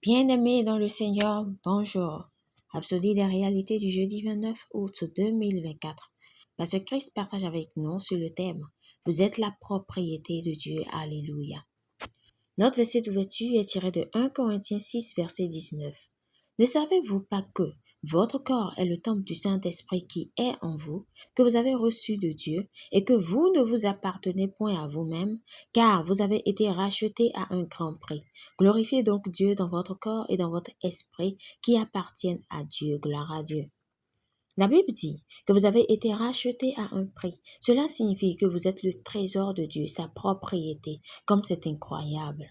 Bien-aimés dans le Seigneur, bonjour. Rhapsodie des réalités du jeudi 29 août 2024. Pasteur Christ partage avec nous sur le thème « Vous êtes la propriété de Dieu, Alléluia ». Notre verset d'ouverture est tiré de 1 Corinthiens 6, verset 19. Ne savez-vous pas que votre corps est le temple du Saint-Esprit qui est en vous, que vous avez reçu de Dieu, et que vous ne vous appartenez point à vous-même, car vous avez été rachetés à un grand prix. Glorifiez donc Dieu dans votre corps et dans votre esprit qui appartiennent à Dieu. Gloire à Dieu. La Bible dit que vous avez été rachetés à un prix. Cela signifie que vous êtes le trésor de Dieu, sa propriété, comme c'est incroyable.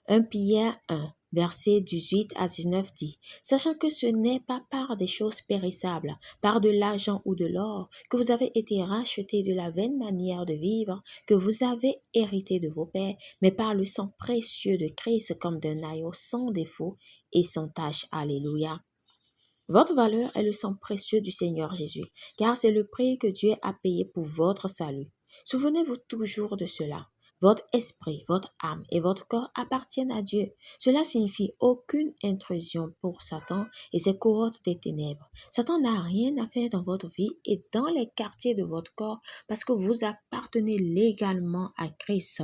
1 Pierre 1, versets 18 à 19 dit « Sachant que ce n'est pas par des choses périssables, par de l'argent ou de l'or, que vous avez été rachetés de la vaine manière de vivre que vous avez hérité de vos pères, mais par le sang précieux de Christ comme d'un agneau sans défaut et sans tache. Alléluia. » Votre valeur est le sang précieux du Seigneur Jésus, car c'est le prix que Dieu a payé pour votre salut. Souvenez-vous toujours de cela. Votre esprit, votre âme et votre corps appartiennent à Dieu. Cela signifie aucune intrusion pour Satan et ses cohortes des ténèbres. Satan n'a rien à faire dans votre vie et dans les quartiers de votre corps parce que vous appartenez légalement à Christ.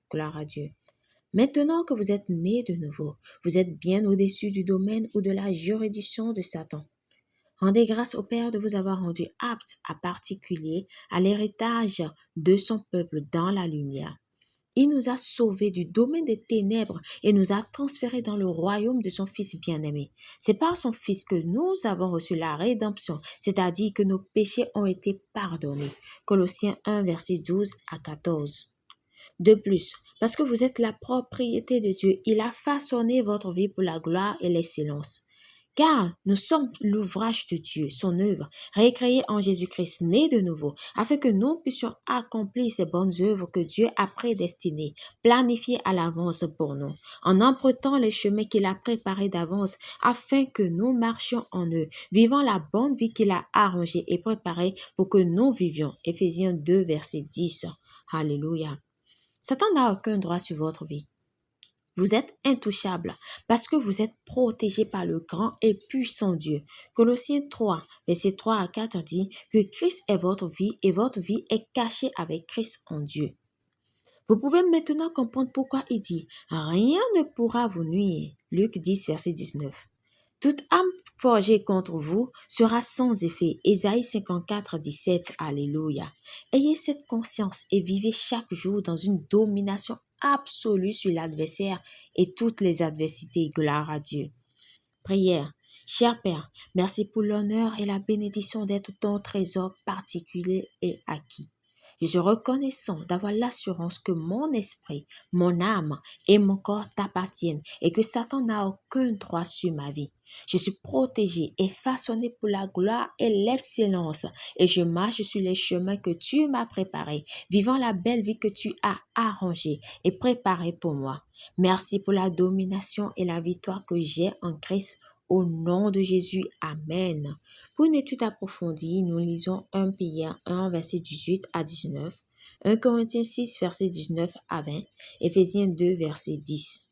Gloire à Dieu. Maintenant que vous êtes nés de nouveau, vous êtes bien au-dessus du domaine ou de la juridiction de Satan. Rendez grâce au Père de vous avoir rendu aptes à particulier à l'héritage de son peuple dans la lumière. Il nous a sauvés du domaine des ténèbres et nous a transférés dans le royaume de son Fils bien-aimé. C'est par son Fils que nous avons reçu la rédemption, c'est-à-dire que nos péchés ont été pardonnés. Colossiens 1, versets 12 à 14. De plus, parce que vous êtes la propriété de Dieu, il a façonné votre vie pour la gloire et l'excellence. Car nous sommes l'ouvrage de Dieu, son œuvre, récréée en Jésus-Christ, né de nouveau, afin que nous puissions accomplir ces bonnes œuvres que Dieu a prédestinées, planifiées à l'avance pour nous, en empruntant les chemins qu'il a préparés d'avance, afin que nous marchions en eux, vivant la bonne vie qu'il a arrangée et préparée pour que nous vivions. Éphésiens 2, verset 10. Alléluia. Satan n'a aucun droit sur votre vie. Vous êtes intouchables parce que vous êtes protégés par le grand et puissant Dieu. Colossiens 3, versets 3 à 4 dit que Christ est votre vie et votre vie est cachée avec Christ en Dieu. Vous pouvez maintenant comprendre pourquoi il dit « Rien ne pourra vous nuire ». Luc 10, verset 19. Toute âme forgée contre vous sera sans effet. Ésaïe 54, 17. Alléluia. Ayez cette conscience et vivez chaque jour dans une domination absolue sur l'adversaire et toutes les adversités. Gloire à Dieu. Prière. Cher Père, merci pour l'honneur et la bénédiction d'être ton trésor particulier et acquis. Je suis reconnaissant d'avoir l'assurance que mon esprit, mon âme et mon corps t'appartiennent et que Satan n'a aucun droit sur ma vie. Je suis protégé et façonné pour la gloire et l'excellence et je marche sur les chemins que tu m'as préparés, vivant la belle vie que tu as arrangée et préparée pour moi. Merci pour la domination et la victoire que j'ai en Christ. Au nom de Jésus, Amen. Pour une étude approfondie, nous lisons 1 Pierre 1, verset 18 à 19, 1 Corinthiens 6, verset 19 à 20, Éphésiens 2, verset 10.